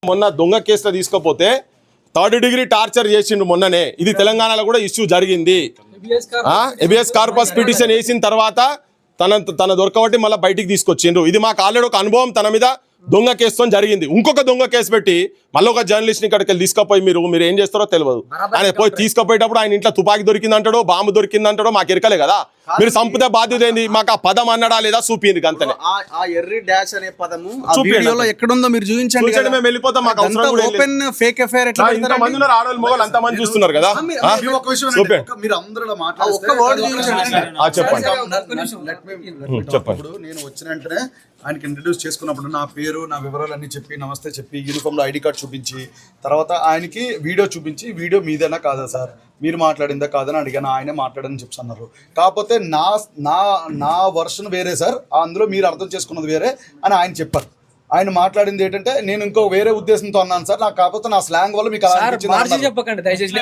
మొన్న దొంగ కేసులో తీసుకోపోతే 3rd డిగ్రీ టార్చర్ చేసిండు మొన్ననే. ఇది తెలంగాణలో కూడా ఇష్యూ జరిగింది. హెబియస్ కార్పస్ పిటిషన్ వేసిన తర్వాత తన దొరకబట్టి మళ్ళీ బయటికి తీసుకొచ్చిండ్రు. ఇది మాకు ఆల్రెడీ ఒక అనుభవం తన మీద దొంగ కేసుతో జరిగింది. ఇంకొక దొంగ కేసు పెట్టి మళ్ళీ ఒక జర్నలిస్ట్ని ఇక్కడికి తీసుకుపోయి మీరు ఏం చేస్తారో తెలియదు. ఆయన పోయి తీసుకుపోయేటప్పుడు ఆయన ఇంట్లో తుపాకీ దొరికిందంటాడో బాంబు దొరికిందంటాడో మాకు ఎరకలే కదా. మీరు సంపుతే బాధ్యత ఏంది? మాకు ఆ పదం అన్నడా లేదా చూపింది అంతనే. ఆ ఎర్రి డాష్ అనే పదము వీడియోలో ఎక్కడుందో మీరు చూపించండి. మేము వెళ్ళిపోతాం. మాకు అవసరం కూడా లేదు. ఓపెన్ ఫేక్ ఎఫ్ఐఆర్ ఎట్లా ఇంతమంది ఉన్నారు, ఆడవాళ్ళు మొగలు అంతమంది చూస్తున్నారు కదా. చెప్పండి. నేను వచ్చిన వెంటనే ఆయనకి ఇంట్రడ్యూస్ చేసుకున్నప్పుడు నా పేరు నా వివరాలన్నీ చెప్పి నమస్తే చెప్పి యూనిఫామ్లో ఐడి కార్డ్ చూపించి తర్వాత ఆయనకి వీడియో చూపించి వీడియో మీదేనా కాదా సార్ మీరు మాట్లాడిందా కాదని అడిగాను. ఆయనే మాట్లాడని చెప్తున్నారు. కాకపోతే నా వర్షన్ వేరే సార్, అందులో మీరు అర్థం చేసుకున్నది వేరే అని ఆయన చెప్పారు. ఆయన మాట్లాడింది ఏంటంటే నేను ఇంకో వేరే ఉద్దేశంతో అన్నాను సార్, నాకు కాకపోతే నా స్లాంగ్ వల్ల మీకు అలా చెప్పకండి దయచేసి.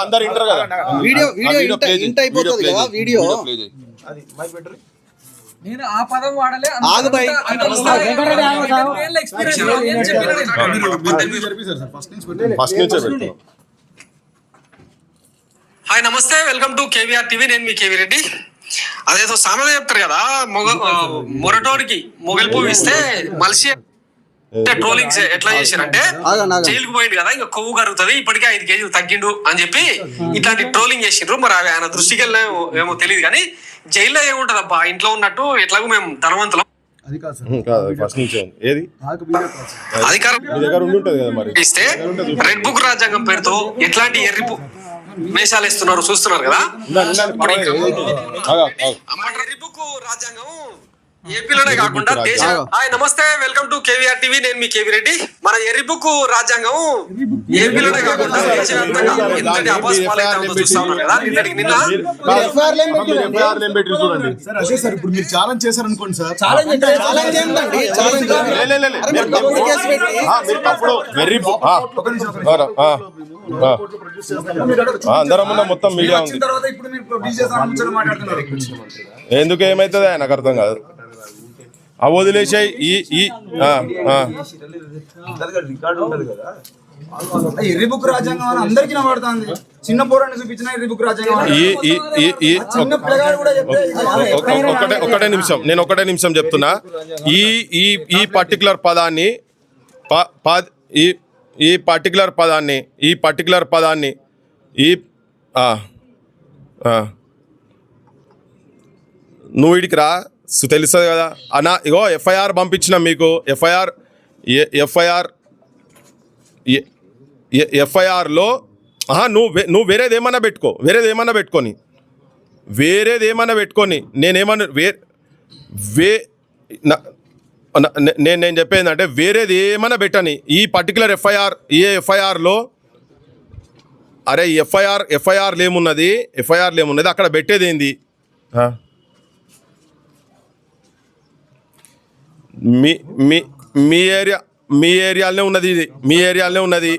అందరు ఇంటారు కదా. వీడియో నేను ఆ పదం వాడలే. హాయ్ నమస్తే, వెల్కమ్ టు కేవీఆర్ టీవీ. నేను మీ కేవీ రెడ్డి. అదేదో సామెత చెప్తారు కదా, మొరటోడికి మొగలి పువ్వు ఇస్తే మలిసి ట్రోలింగ్స్ ఎట్లా చేశారంటే జైలుకు పోయింది కదా, ఇంకా కొవ్వు కరుగుతుంది, ఇప్పటికే 5 కేజీలు తగ్గిండు అని చెప్పి ఇట్లాంటి ట్రోలింగ్ చేసిండ్రు. మరి ఆయన దృష్టికి వెళ్ళిన ఏమో తెలియదు కానీ జైల్లో ఏముంటది అబ్బా, ఇంట్లో ఉన్నట్టు ఎట్లాగో మేము ధనవంతులం అధికారం ఇస్తే రెడ్ బుక్ రాజ్యాంగం పేరుతో ఎట్లాంటి ఎర్రి మేషాలు ఇస్తున్నారు చూస్తున్నారు కదా. ఎర్రి బుక్ రాజ్యాంగం ఏపీలోనే కాకుండా నమస్తే, వెల్కమ్ టు కేవీఆర్ టీవీ. నేను మీ కేవీ రెడ్డి. మన ఎర్రి బుక్ రాజ్యాంగం ఏపీలోనే కాకుండా దేశవ్యాప్తంగా ఎంతటి అపాస్పాలైతే చూస్తా ఉన్నారు కదా. నిన్న ఇప్పుడు మీరు ఛాలెంజ్ చేశారు అనుకోండి సార్, అందరం మొత్తం మీడియా ఉంది. ఎందుకు ఏమైతుంది నాకు అర్థం కాదు. వదిలేసాయి. ఎర్రి బుక్ రాజ్యాంగం అని అందరికి నడుతుంది. చిన్న పోరాన్ని చూపించిన ఎర్రి బుక్ రాజ్యాంగం. ఒకటే నిమిషం చెప్తున్నా. ఈ పర్టికులర్ పదాన్ని నువ్వు వీడికి రా, తెలుస్తుంది కదా అన్నా. ఇగో ఎఫ్ఐఆర్ పంపించిన మీకు. ఎఫ్ఐఆర్లో నువ్వు వేరేది ఏమన్నా పెట్టుకొని నేనేమన్నా నేను చెప్పేది అంటే వేరేది ఏమన్నా పెట్టని. ఈ పర్టికులర్ ఎఫ్ఐఆర్లో అరే ఎఫ్ఐఆర్లు ఏమున్నది అక్కడ పెట్టేది ఏంది? మీ ఏరియాలోనే ఉన్నది. ఇది మీ ఏరియాలోనే ఉన్నది.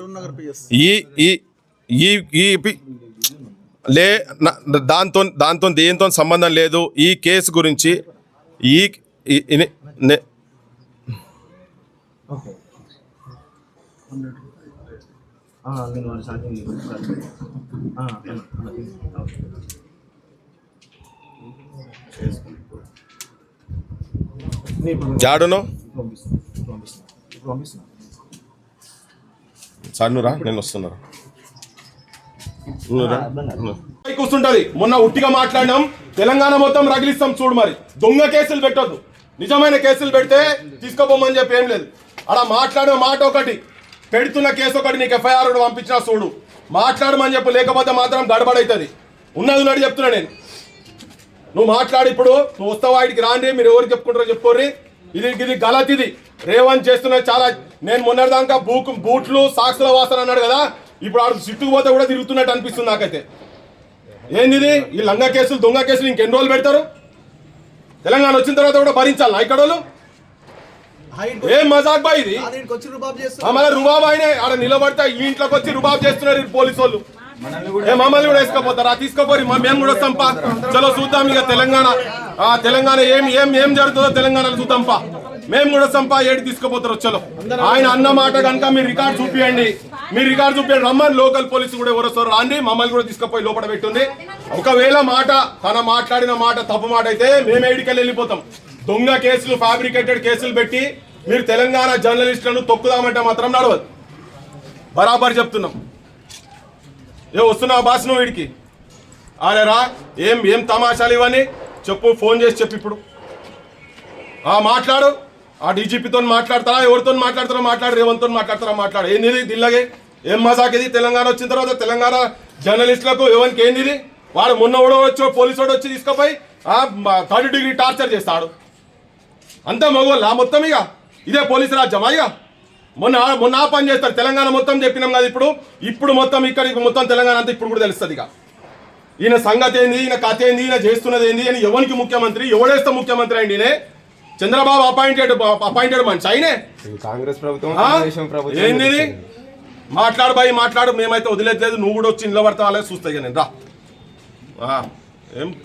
దాంతో దేంతో సంబంధం లేదు. ఈ కేసు గురించి జాడును సార్ నువ్వు రా, నేను వస్తున్నా. కూర్చుంటది. మొన్న ఉట్టిగా మాట్లాడినాం, తెలంగాణ మొత్తం రగిలిస్తాం చూడు. మరి దొంగ కేసులు పెట్టొద్దు, నిజమైన కేసులు పెడితే తీసుకోపోమని చెప్పి ఏం లేదు. అలా మాట్లాడిన మాట ఒకటి, పెడుతున్న కేసు ఒకటి, నీకు ఎఫ్ఐఆర్ పంపించినా చూడు. మాట్లాడమని చెప్పు, లేకపోతే మాత్రం గడబడవుతుంది. ఉన్నది చెప్తున్నా నేను. నువ్వు మాట్లాడి, ఇప్పుడు నువ్వు వస్తావు, వాడికి రాండి, మీరు ఎవరికి చెప్పుకుంటారో చెప్పుకోర్రి. ఇది గలత్. ఇది రేవంత్ చేస్తున్నది చాలా. నేను మొన్నటిదాకా బూట్లు సాక్షుల వాసన అన్నాడు కదా, ఇప్పుడు ఆడు సిట్టుకు పోతే కూడా తిరుగుతున్నట్టు అనిపిస్తుంది నాకైతే. ఏంది ఈ లంగా కేసులు దొంగ కేసులు ఇంకెన్ని రోజులు పెడతారు? తెలంగాణ వచ్చిన తర్వాత కూడా భరించాలి ఇక్కడ వాళ్ళు. ఏం మజాక్ బాయ్ ఇది మళ్ళీ రుబాబ్ అయినా ఆడ నిలబడితే ఈ ఇంట్లోకి వచ్చి రుబాబ్ చేస్తున్నారు ఈ పోలీసు వాళ్ళు. మమ్మల్ని కూడా వేసుకోపోతారా? తీసుకోపోయి మేము కూడా వస్తాం పా. చలో చూద్దాం ఇక తెలంగాణ ఏం జరుగుతుందో తెలంగాణలో చూద్దాం పా. మేము కూడా వస్తాం పా. ఏడు తీసుకుపోతారు చలో. ఆయన అన్న మాట కనుక మీరు రికార్డు చూపియండి. రమ్మని లోకల్ పోలీసు కూడా ఎవరు వస్తారు రాండి. మమ్మల్ని కూడా తీసుకుపోయి లోపల పెట్టుంది. ఒకవేళ తన మాట్లాడిన మాట తప్పు మాట అయితే మేము ఏడికెళ్ళి వెళ్ళిపోతాం. దొంగ కేసులు ఫ్యాబ్రికేటెడ్ కేసులు పెట్టి మీరు తెలంగాణ జర్నలిస్టులను తొక్కుదామంటే మాత్రం నడవదు. బరాబర్ చెప్తున్నాం. వస్తున్నావు బాస్ నువ్వు వీడికి? అరే రా, ఏం తమాషాలు ఇవన్నీ చెప్పు. ఫోన్ చేసి చెప్పు ఇప్పుడు. మాట్లాడు. ఆ డీజీపీతో మాట్లాడతారా? ఎవరితో మాట్లాడతారో మాట్లాడు. రేవంత్తో మాట్లాడతారా? మాట్లాడు. ఏంది దిల్లగే? ఏం మజాక్ ఇది? తెలంగాణ వచ్చిన తర్వాత తెలంగాణ జర్నలిస్టులకు ఎవరికి ఏంది? వాడు మొన్న వచ్చి పోలీసు వాడు వచ్చి తీసుకుపోయి 3rd డిగ్రీ టార్చర్ చేస్తాడు. అంతా మగవాళ్ళ మొత్తం ఇక ఇదే పోలీసు రాజ్యమా? ఇక మొన్న పని చేస్తారు. తెలంగాణ మొత్తం చెప్పినాం కదా. ఇప్పుడు మొత్తం ఇక్కడికి మొత్తం తెలంగాణ అంతా ఇప్పుడు కూడా తెలుస్తుంది. ఇక ఈయన సంగతి ఏంది, ఈయన కథ ఏంది, ఈయన చేస్తున్నది ఏంది అని ఎవరికి ముఖ్యమంత్రి, ఎవడేస్తే ముఖ్యమంత్రి అండి? ఈయనే చంద్రబాబు అపాయింటెడ్ మనిషి ఆయనే. కాంగ్రెస్ ప్రభుత్వం ఏంది? మాట్లాడు బాయ్ మాట్లాడు. మేమైతే వదిలేదు. నువ్వు కూడా వచ్చి నిలబడతా చూస్తాయి నేను రా. ఏం